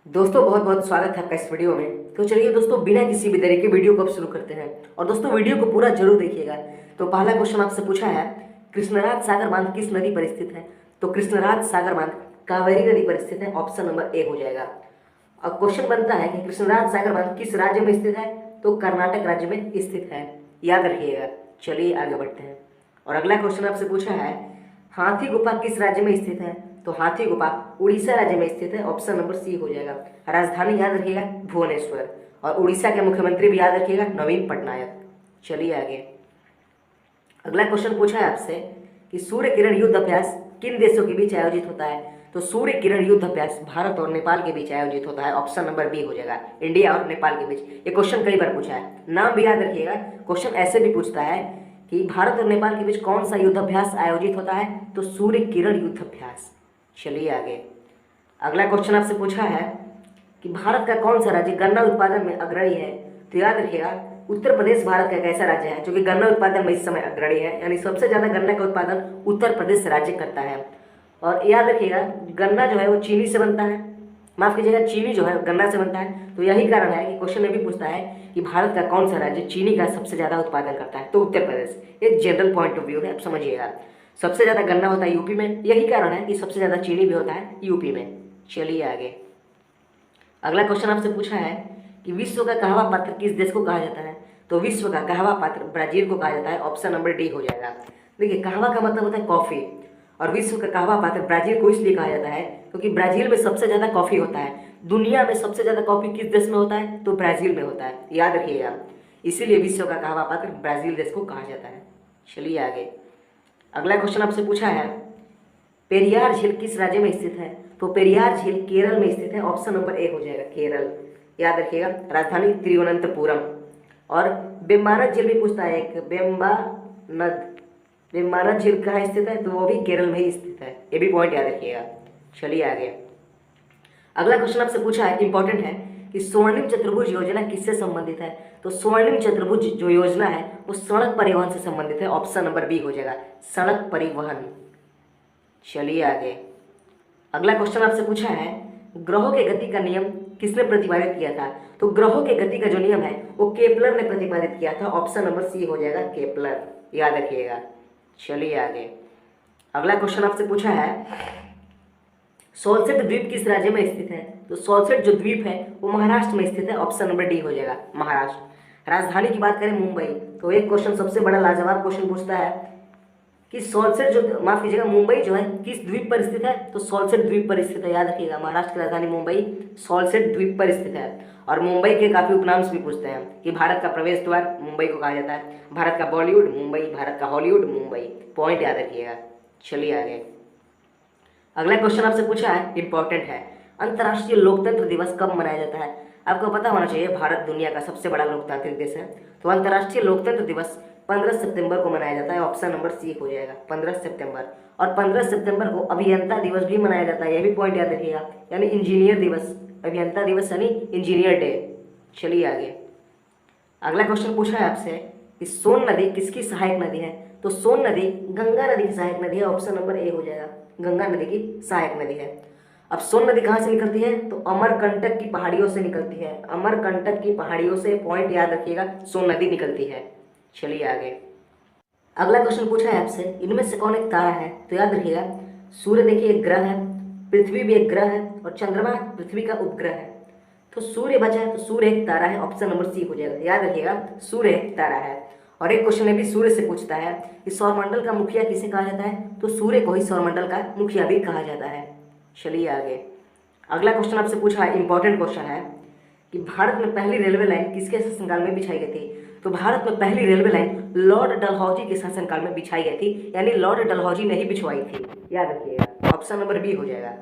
दोस्तों बहुत बहुत स्वागत है आपका इस वीडियो में। तो चलिए दोस्तों, बिना किसी भी तरह के वीडियो को अब शुरू करते हैं। और दोस्तों वीडियो को पूरा जरूर देखिएगा। तो पहला क्वेश्चन आपसे पूछा है, कृष्णराज सागर बांध किस नदी पर स्थित है? तो कृष्णराज सागर बांध कावेरी नदी पर स्थित है, ऑप्शन नंबर ए हो जाएगा। अब क्वेश्चन बनता है कि कृष्णराज सागर बांध किस राज्य में स्थित है? तो कर्नाटक राज्य में स्थित है, याद रखिएगा। चलिए आगे बढ़ते हैं। और अगला क्वेश्चन आपसे पूछा है, हाथी गुफा किस राज्य में स्थित है? तो हाथी गुफा उड़ीसा राज्य में स्थित है, ऑप्शन नंबर सी हो जाएगा। राजधानी याद रखिएगा भुवनेश्वर, और उड़ीसा के मुख्यमंत्री भी याद रखिएगा नवीन पटनायक। चलिए आगे। अगला क्वेश्चन पूछा है आपसे कि सूर्य किरण युद्ध अभ्यास किन देशों के बीच आयोजित होता है? तो सूर्य किरण युद्ध अभ्यास भारत और नेपाल के बीच आयोजित होता है, ऑप्शन नंबर बी हो जाएगा, इंडिया और नेपाल के बीच। ये क्वेश्चन कई बार पूछा है, नाम भी याद रखिएगा। क्वेश्चन ऐसे भी पूछता है कि भारत और नेपाल के बीच कौन सा युद्धाभ्यास आयोजित होता है? तो सूर्य किरण युद्धाभ्यास। चलिए आगे। अगला क्वेश्चन आपसे पूछा है कि भारत का कौन सा राज्य गन्ना उत्पादन में अग्रणी है? तो याद रखिएगा उत्तर प्रदेश भारत का एक ऐसा राज्य है जो कि गन्ना उत्पादन में इस समय अग्रणी है, यानी सबसे ज्यादा गन्ना का उत्पादन उत्तर प्रदेश राज्य करता है। और याद रखिएगा गन्ना जो है वो चीनी से बनता है, माफ कीजिएगा चीनी जो है गन्ना से बनता है। तो यही कारण है कि क्वेश्चन में भी पूछता है कि भारत का कौन सा राज्य चीनी का सबसे ज्यादा उत्पादन करता है? तो उत्तर प्रदेश। एक जनरल पॉइंट ऑफ व्यू है, आप समझिएगा। सबसे ज्यादा गन्ना होता है यूपी में, यही कारण है कि सबसे ज्यादा चीनी भी होता है यूपी में। चलिए आगे। अगला क्वेश्चन आपसे पूछा है कि विश्व का कहवा पात्र किस देश को कहा जाता है? तो विश्व का कहवा पात्र ब्राजील को कहा जाता है, ऑप्शन नंबर डी हो जाएगा। देखिए कहवा का मतलब होता है कॉफी, और विश्व का कहवा पात्र ब्राजील को इसलिए कहा जाता है क्योंकि ब्राजील में सबसे ज्यादा कॉफी होता है। दुनिया में सबसे ज्यादा कॉफी किस देश में होता है? तो ब्राजील में होता है, याद रखिएगा। इसीलिए विश्व का कहवा पात्र ब्राजील देश को कहा जाता है। चलिए आगे। अगला क्वेश्चन आपसे पूछा है, पेरियार झील किस राज्य में स्थित है? तो पेरियार झील केरल में स्थित है, ऑप्शन नंबर ए हो जाएगा, केरल। याद रखिएगा राजधानी तिरुवनंतपुरम। और बेम्बानद झील भी पूछता है, एक बेम्बानद झील कहाँ स्थित है? तो वो भी केरल में ही स्थित है, ये भी पॉइंट याद रखिएगा। चलिए आगे। अगला क्वेश्चन आपसे पूछा है, इंपॉर्टेंट है कि स्वर्णिम चतुर्भुज योजना किससे संबंधित है? तो स्वर्णिम चतुर्भुज जो योजना है वो सड़क परिवहन से संबंधित है, ऑप्शन नंबर बी हो जाएगा, सड़क परिवहन। चलिए आगे। अगला क्वेश्चन आपसे पूछा है, ग्रहों के गति का नियम किसने प्रतिपादित किया था? तो ग्रहों के गति का जो नियम है वो केपलर ने प्रतिपादित किया था, ऑप्शन नंबर सी हो जाएगा, केपलर। याद रखिएगा। चलिए आगे। अगला क्वेश्चन आपसे पूछा है, सोलसेट द्वीप किस राज्य में स्थित है? तो सोलसेट जो द्वीप है वो महाराष्ट्र में स्थित है, ऑप्शन नंबर डी हो जाएगा, महाराष्ट्र। राजधानी की बात करें मुंबई, तो एक क्वेश्चन सबसे बड़ा लाजवाब क्वेश्चन पूछता है कि सोलसेट जो, माफ कीजिएगा, मुंबई जो है किस द्वीप पर स्थित है? तो सोलसेट द्वीप पर स्थित है, याद रखिएगा। महाराष्ट्र की राजधानी मुंबई सोलसेट द्वीप पर स्थित है। और मुंबई के काफी उपनाम भी पूछते हैं कि भारत का प्रवेश द्वार मुंबई को कहा जाता है, भारत का बॉलीवुड मुंबई, भारत का हॉलीवुड मुंबई। पॉइंट याद रखिएगा। चलिए आगे। अगला क्वेश्चन आपसे पूछा है, इंपॉर्टेंट है, अंतर्राष्ट्रीय लोकतंत्र दिवस कब मनाया जाता है? आपको पता होना चाहिए भारत दुनिया का सबसे बड़ा लोकतांत्रिक देश है, तो अंतर्राष्ट्रीय लोकतंत्र दिवस 15 सितंबर को मनाया जाता है, ऑप्शन नंबर सी हो जाएगा, 15 सितंबर। और 15 सितंबर को अभियंता दिवस भी मनाया जाता है, यह भी पॉइंट याद रखिएगा, यानी इंजीनियर दिवस, अभियंता दिवस यानी इंजीनियर डे। चलिए आगे। अगला क्वेश्चन पूछा है आपसे कि सोन नदी किसकी सहायक नदी है? तो सोन नदी गंगा नदी की सहायक नदी है, ऑप्शन नंबर ए हो जाएगा, गंगा नदी की सहायक नदी है। अब सोन नदी कहाँ से निकलती है? तो अमरकंटक की पहाड़ियों से निकलती है, अमरकंटक की पहाड़ियों से, पॉइंट याद रखिएगा, सोन नदी निकलती है। चलिए आगे। अगला क्वेश्चन पूछा है आपसे, इनमें से कौन एक तारा है? तो याद रखिएगा सूर्य देखिए एक ग्रह है, पृथ्वी भी एक ग्रह है, और चंद्रमा पृथ्वी का उपग्रह है। तो सूर्य बचा है, तो सूर्य एक तारा है, ऑप्शन नंबर सी हो जाएगा। याद रखिएगा सूर्य एक तारा है। और एक क्वेश्चन भी सूर्य से पूछता है कि सौरमंडल का मुखिया किसे कहा जाता है? तो सूर्य को ही सौरमंडल का मुखिया भी कहा जाता है। चलिए आगे। अगला क्वेश्चन आपसे पूछा है, इंपॉर्टेंट क्वेश्चन है कि भारत में पहली रेलवे लाइन किसके शासनकाल में बिछाई गई थी? तो भारत में पहली रेलवे लाइन लॉर्ड डलहौजी के शासनकाल में बिछाई गई थी, यानी लॉर्ड डलहौजी ने ही बिछवाई थी, याद रखिएगा, ऑप्शन नंबर बी हो जाएगा।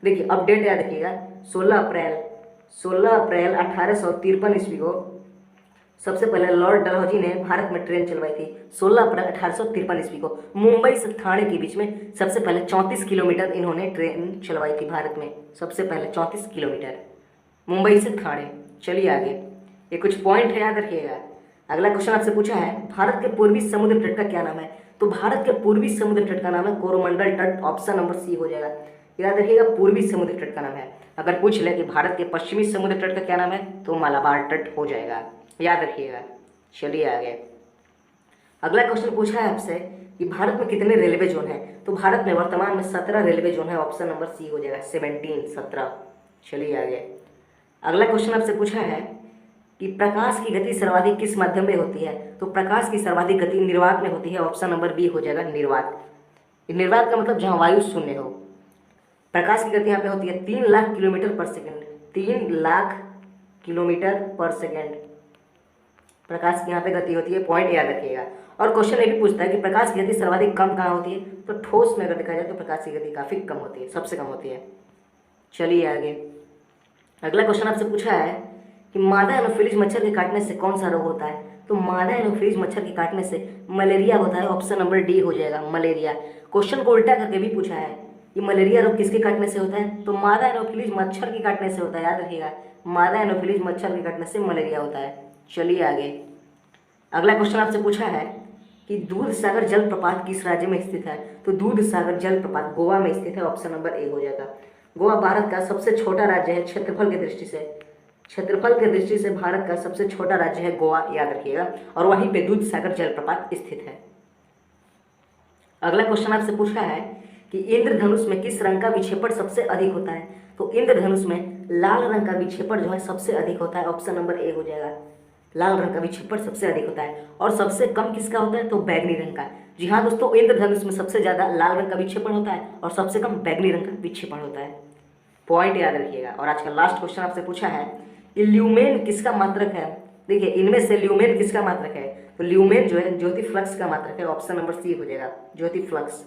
देखिए अपडेट याद रखिएगा, 16 अप्रैल 1853 ईस्वी को सबसे पहले लॉर्ड डलहौजी ने भारत में ट्रेन चलवाई थी। 16 अप्रैल 1853 ईस्वी को मुंबई से थाने के बीच में सबसे पहले 34 किलोमीटर इन्होंने ट्रेन चलवाई थी भारत में, सबसे पहले 34 किलोमीटर मुंबई से थाने। चलिए आगे। ये कुछ पॉइंट है, याद रखिएगा। अगला क्वेश्चन आपसे पूछा है, भारत के पूर्वी समुद्र तट का क्या नाम है? तो भारत के पूर्वी समुद्र तट का नाम है कोरोमंडल तट, ऑप्शन नंबर सी हो जाएगा। याद रखिएगा पूर्वी समुद्री तट का नाम है। अगर पूछ ले कि भारत के पश्चिमी समुद्री तट का क्या नाम है तो मलाबार तट हो जाएगा, याद रखिएगा। चलिए आगे, अगला क्वेश्चन पूछा है आपसे कि भारत में कितने रेलवे जोन है, तो भारत में वर्तमान में 17 रेलवे जोन है, ऑप्शन नंबर सी हो जाएगा 17। चलिए आगे, अगला क्वेश्चन आपसे पूछा है कि प्रकाश की गति सर्वाधिक किस माध्यम में होती है, तो प्रकाश की सर्वाधिक गति निर्वात में होती है, ऑप्शन नंबर बी हो जाएगा निर्वात। निर्वात का मतलब जहाँ वायु शून्य हो। प्रकाश की गति यहाँ पे होती है 3 लाख किलोमीटर पर सेकेंड, 3 लाख किलोमीटर पर सेकेंड प्रकाश की यहाँ पे गति होती है, पॉइंट याद रखिएगा। और क्वेश्चन ये भी पूछता है कि प्रकाश की गति सर्वाधिक कम कहाँ होती है, तो ठोस में अगर देखा जाए तो प्रकाश की गति काफ़ी कम होती है, सबसे कम होती है। चलिए आगे, अगला क्वेश्चन आपसे पूछा है कि मादा एनोफिलीज मच्छर के काटने से कौन सा रोग होता है, तो मादा एनोफिलीज मच्छर के काटने से मलेरिया होता है, ऑप्शन नंबर डी हो जाएगा मलेरिया। क्वेश्चन को उल्टा करके भी पूछा है कि मलेरिया रोग किसके काटने से होता है, तो मादा एनोफिलीज मच्छर के काटने से होता है, याद रखिएगा मादा एनोफिलीज मच्छर के काटने से मलेरिया होता है। चलिए आगे, अगला क्वेश्चन आपसे पूछा है कि दूध सागर जलप्रपात किस राज्य में स्थित है, तो दूध सागर जलप्रपात गोवा में स्थित है, ऑप्शन नंबर ए हो जाएगा। गोवा भारत का सबसे छोटा राज्य है क्षेत्रफल की दृष्टि से, क्षेत्रफल की दृष्टि से भारत का सबसे छोटा राज्य है गोवा, याद रखिएगा, और वहीं पे दूध सागर जलप्रपात स्थित है। अगला क्वेश्चन आपसे पूछा है कि इंद्रधनुष में किस रंग का विक्षेपण सबसे अधिक होता है, तो इंद्रधनुष में लाल रंग का विक्षेपण जो है सबसे अधिक होता है, ऑप्शन नंबर ए हो जाएगा। लाल रंग का विक्षेपण सबसे अधिक होता है, और सबसे कम किसका होता है, तो बैगनी रंग का। जी हाँ दोस्तों, इंद्रधनुष में सबसे ज़्यादा लाल रंग का विक्षेपण होता है और सबसे कम बैगनी रंग का विक्षेपण होता है, पॉइंट याद रखिएगा। और आज का लास्ट क्वेश्चन आपसे पूछा है कि ल्यूमेन किसका मात्रक है। देखिए इनमें से ल्यूमेन किसका मात्रक है, तो ल्यूमेन जो है ज्योति फ्लक्स का मात्रक है, ऑप्शन नंबर सी हो जाएगा ज्योति फ्लक्स।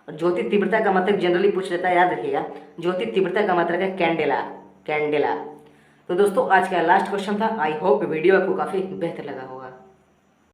और ज्योति तीव्रता का मात्रक जनरली पूछ लेता है, याद रखिएगा ज्योति तीव्रता का मात्रक है कैंडेला, कैंडेला। तो दोस्तों आज का लास्ट क्वेश्चन था। आई होप वीडियो आपको काफ़ी बेहतर लगा होगा।